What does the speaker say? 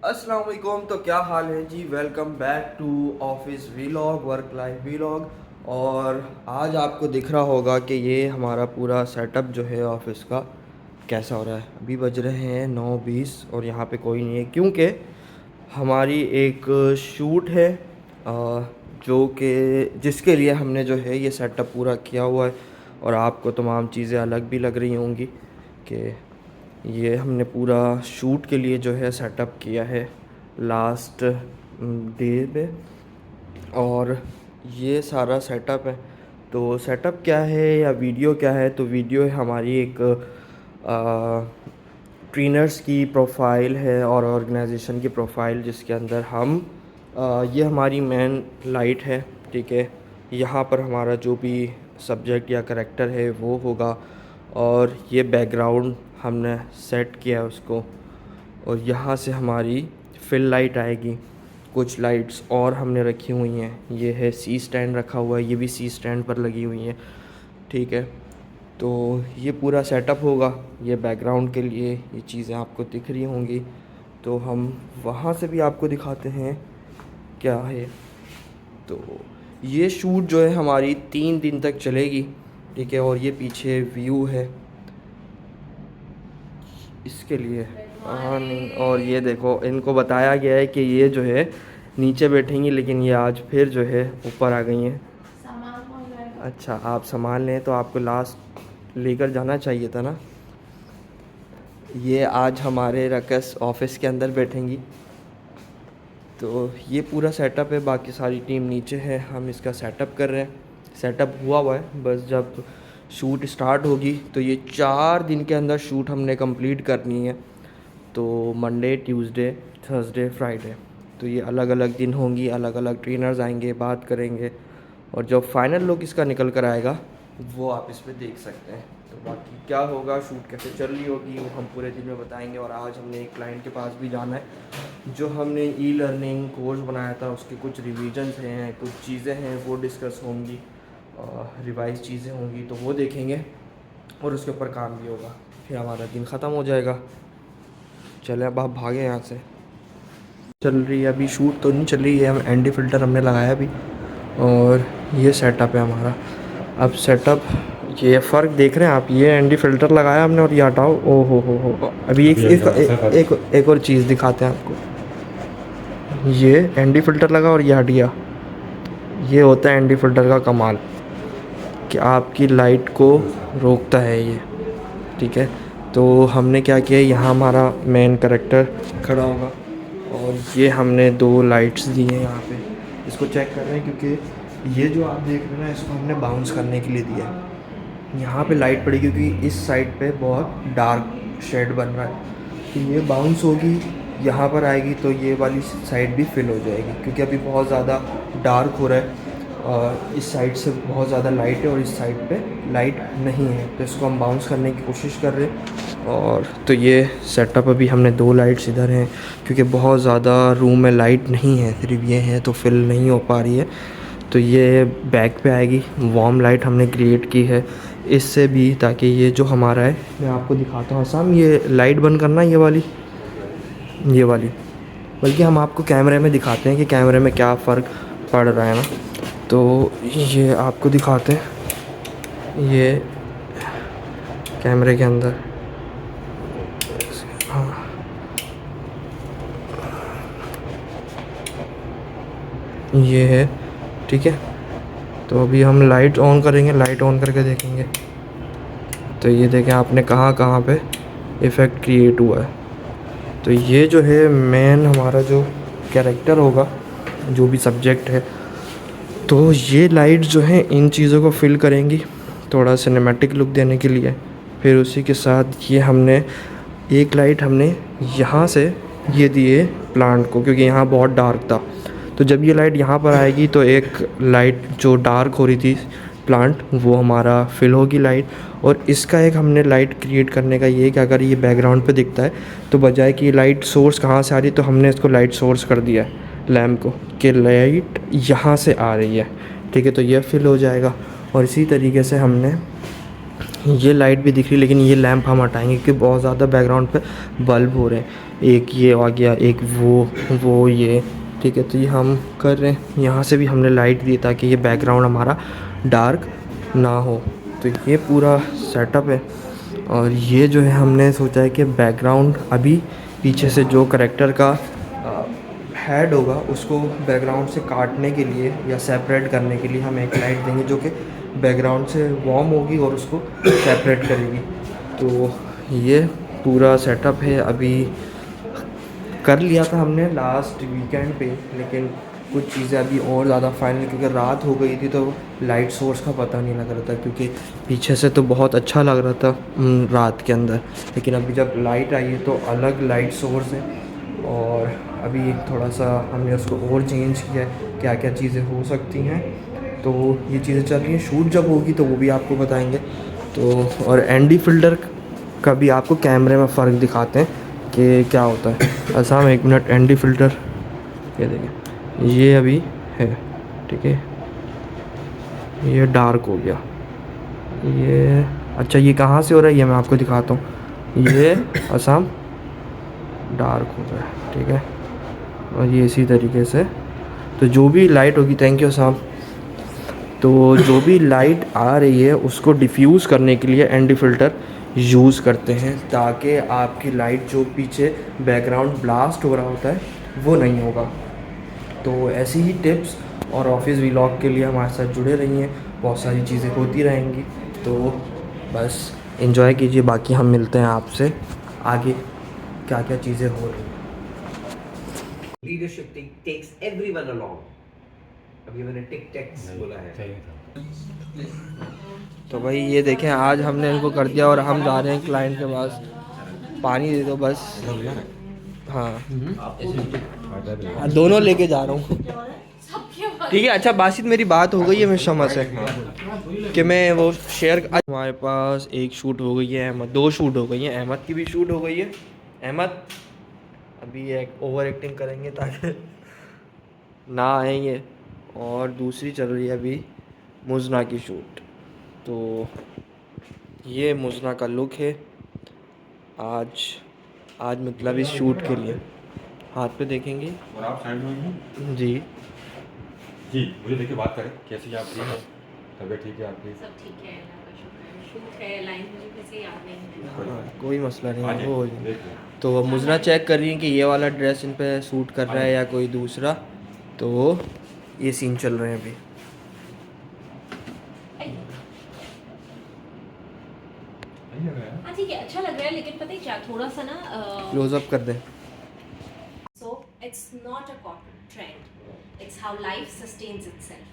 अस्सलाम वालेकुम। तो क्या हाल है जी। Welcome back to office vlog, work life vlog. और आज आपको दिख रहा होगा कि ये हमारा पूरा सेटअप जो है ऑफिस का कैसा हो रहा है। अभी बज रहे हैं 9:20 और यहाँ पे कोई नहीं है क्योंकि हमारी एक शूट है जो कि जिसके लिए हमने जो है ये सेटअप पूरा किया हुआ है। और आपको तमाम चीज़ें अलग भी लग रही होंगी कि ये हमने पूरा शूट के लिए जो है सेटअप किया है लास्ट डे पे। और ये सारा सेटअप है। तो सेटअप क्या है या वीडियो क्या है, तो वीडियो है हमारी एक ट्रेनर्स की प्रोफाइल है और ऑर्गेनाइजेशन की प्रोफाइल, जिसके अंदर हम ये हमारी मेन लाइट है। ठीक है, यहाँ पर हमारा जो भी सब्जेक्ट या करेक्टर है वो होगा और ये बैकग्राउंड हमने सेट किया है उसको। और यहाँ से हमारी फिल लाइट आएगी। कुछ लाइट्स और हमने रखी हुई हैं। ये है सी स्टैंड रखा हुआ है, ये भी सी स्टैंड पर लगी हुई है। ठीक है, तो ये पूरा सेटअप होगा। ये बैकग्राउंड के लिए ये चीज़ें आपको दिख रही होंगी, तो हम वहाँ से भी आपको दिखाते हैं क्या है। तो ये शूट जो है हमारी 3 दिन तक चलेगी। ठीक है, और ये पीछे व्यू है इसके लिए। हाँ नहीं, और ये देखो इनको बताया गया है कि ये जो है नीचे बैठेंगी, लेकिन ये आज फिर जो है ऊपर आ गई हैं। अच्छा, आप सामान लें तो आपको लास्ट लेकर जाना चाहिए था ना। ये आज हमारे रकस ऑफिस के अंदर बैठेंगी। तो ये पूरा सेटअप है, बाकी सारी टीम नीचे है, हम इसका सेटअप कर रहे हैं। सेटअप हुआ है, बस जब शूट स्टार्ट होगी तो ये 4 दिन के अंदर शूट हमने कंप्लीट करनी है। तो मंडे, ट्यूसडे, थर्सडे, फ्राइडे, तो ये अलग अलग दिन होंगी। अलग अलग ट्रेनर्स आएंगे, बात करेंगे, और जब फाइनल लुक इसका निकल कर आएगा वो आप इस पर देख सकते हैं। तो बाकी क्या होगा, शूट कैसे चल रही होगी, वो हम पूरे दिन में बताएंगे। और आज हमने एक क्लाइंट के पास भी जाना है। जो हमने ई लर्निंग कोर्स बनाया था उसके कुछ रिविजन्स हैं, कुछ चीज़ें हैं वो डिस्कस होंगी, रिवाइज चीज़ें होंगी, तो वो देखेंगे और उसके ऊपर काम भी होगा। फिर हमारा दिन ख़त्म हो जाएगा। चले अब आप भागे यहाँ से। चल रही है अभी शूट तो नहीं चल रही है, हम एंडी फ़िल्टर हमने लगाया अभी। और ये सेटअप है हमारा। अब सेटअप ये फ़र्क देख रहे हैं आप, ये एंडी फ़िल्टर लगाया हमने और ये हटाओ। ओ हो अभी एक और चीज़ दिखाते हैं आपको। ये एंडी फ़िल्टर लगा और ये हट गया। ये होता है एंडी फ़िल्टर का कमाल कि आपकी लाइट को रोकता है ये। ठीक है, तो हमने क्या किया, यहाँ हमारा मेन कैरेक्टर खड़ा होगा और ये हमने 2 लाइट्स दी हैं यहाँ पे। इसको चेक कर रहे हैं क्योंकि ये जो आप देख रहे हैं ना, इसको हमने बाउंस करने के लिए दिया है। यहाँ पे लाइट पड़ी क्योंकि इस साइड पे बहुत डार्क शेड बन रहा है, तो ये बाउंस होगी, यहाँ पर आएगी तो ये वाली साइड भी फिल हो जाएगी। क्योंकि अभी बहुत ज़्यादा डार्क हो रहा है और इस साइड से बहुत ज़्यादा लाइट है और इस साइड पे लाइट नहीं है, तो इसको हम बाउंस करने की कोशिश कर रहे हैं। और तो ये सेटअप अभी हमने 2 लाइट्स इधर हैं क्योंकि बहुत ज़्यादा रूम में लाइट नहीं है, सिर्फ ये है तो फिल नहीं हो पा रही है। तो ये बैक पे आएगी। वार्म लाइट हमने क्रिएट की है इससे भी, ताकि ये जो हमारा है, मैं आपको दिखाता हूँ आसाम। ये लाइट बंद करना, ये वाली, बल्कि हम आपको कैमरे में दिखाते हैं कि कैमरे में क्या फ़र्क पड़ रहा है ना। तो ये आपको दिखाते हैं, ये कैमरे के अंदर। हाँ, ये है। ठीक है, तो अभी हम लाइट ऑन करेंगे, लाइट ऑन करके देखेंगे। तो ये देखें आपने कहाँ कहाँ पे इफ़ेक्ट क्रिएट हुआ है। तो ये जो है मेन हमारा जो कैरेक्टर होगा, जो भी सब्जेक्ट है, तो ये लाइट जो है इन चीज़ों को फिल करेंगी थोड़ा सिनेमैटिक लुक देने के लिए। फिर उसी के साथ ये हमने एक लाइट हमने यहाँ से ये दिए प्लांट को, क्योंकि यहाँ बहुत डार्क था। तो जब ये लाइट यहाँ पर आएगी तो एक लाइट जो डार्क हो रही थी प्लांट, वो हमारा फिल होगी लाइट। और इसका एक हमने लाइट क्रिएट करने का ये कि अगर ये बैकग्राउंड पे दिखता है तो बजाय कि लाइट सोर्स कहाँ से आ रही, तो हमने इसको लाइट सोर्स कर दिया है लैम्प को, कि लाइट यहाँ से आ रही है। ठीक है, तो ये फिल हो जाएगा। और इसी तरीके से हमने ये लाइट भी दिख रही, लेकिन ये लैंप हम हटाएंगे क्योंकि बहुत ज़्यादा बैकग्राउंड पे बल्ब हो रहे हैं। एक ये आ गया, एक वो ये, ठीक है। तो ये हम कर रहे हैं, यहाँ से भी हमने लाइट दी ताकि ये बैकग्राउंड हमारा डार्क ना हो। तो ये पूरा सेटअप है। और ये जो है हमने सोचा है कि बैकग्राउंड अभी पीछे से जो करेक्टर का हेड होगा उसको बैकग्राउंड से काटने के लिए या सेपरेट करने के लिए हम एक लाइट देंगे जो कि बैकग्राउंड से वार्म होगी और उसको सेपरेट करेगी। तो ये पूरा सेटअप है। अभी कर लिया था हमने लास्ट वीकेंड पे, लेकिन कुछ चीज़ें अभी और ज़्यादा फाइनल, क्योंकि रात हो गई थी तो लाइट सोर्स का पता नहीं लग रहा था, क्योंकि पीछे से तो बहुत अच्छा लग रहा था रात के अंदर, लेकिन अभी जब लाइट आई है तो अलग लाइट सोर्स है। और अभी थोड़ा सा हमने उसको और चेंज किया है, क्या क्या चीज़ें हो सकती हैं। तो ये चीज़ें चल रही हैं, शूट जब होगी तो वो भी आपको बताएंगे। तो और एनडी फिल्टर का भी आपको कैमरे में फ़र्क दिखाते हैं कि क्या होता है। अच्छा हम 1 मिनट, एनडी फ़िल्टर ये देखें, ये अभी है, ठीक है, ये डार्क हो गया। ये अच्छा, ये कहाँ से हो रहा है ये मैं आपको दिखाता हूँ। ये असम डार्क हो रहा है, ठीक है। और ये इसी तरीके से, तो जो भी लाइट होगी, थैंक यू असम, तो जो भी लाइट आ रही है उसको डिफ्यूज़ करने के लिए एनडी फ़िल्टर यूज़ करते हैं, ताकि आपकी लाइट जो पीछे बैकग्राउंड ब्लास्ट हो रहा होता है वो नहीं होगा। तो ऐसी ही टिप्स और ऑफिस व्लॉग के लिए हमारे साथ जुड़े रहिए, बहुत सारी चीज़ें होती रहेंगी। तो बस एंजॉय कीजिए, बाकी हम मिलते हैं आपसे आगे क्या क्या चीज़ें हो रही हैं। Leadership takes everyone along. अभी मैंने टिक टेक्स बोला है। तो भाई ये देखें, आज हमने इनको कर दिया और हम जा रहे हैं क्लाइंट के पास। पानी दे दो बस। हाँ हाँ, दोनों लेके जा रहा हूँ। ठीक है। अच्छा बासित, मेरी बात हो गई है मैं शमा से कि मैं वो शेयर, हमारे पास एक शूट हो गई है अहमद, 2 शूट हो गई हैं, अहमद की भी शूट हो गई है। अहमद अभी एक ओवर एक्टिंग करेंगे ताकि ना आए ये। और दूसरी चल रही है अभी मुजना की शूट। तो ये मुजना का लुक है आज आज मतलब इस शूट के लिए। हाथ पे देखेंगे। और आप साइड में हैं? जी जी, मुझे देखिए बात करें कैसी आप ठीक है, तबीयत ठीक है आपकी? सब ठीक है, अल्लाह का शुक्र है। शूट है, लाइन मुझे वैसे याद नहीं है। हाँ, कोई मसला नहीं हाँ है, जी, वो हो जाए। देख लो। तो अब मुजना चेक कर रही है कि ये वाला ड्रेस इन पे सूट कर रहा है या कोई दूसरा। तो ये सीन चल रहे हैं अभी। हाँ ठीक है, अच्छा लग रहा है, लेकिन पता है क्या, थोड़ा सा ना क्लोजअप कर दें। So it's not a cotton trend, it's how life sustains itself.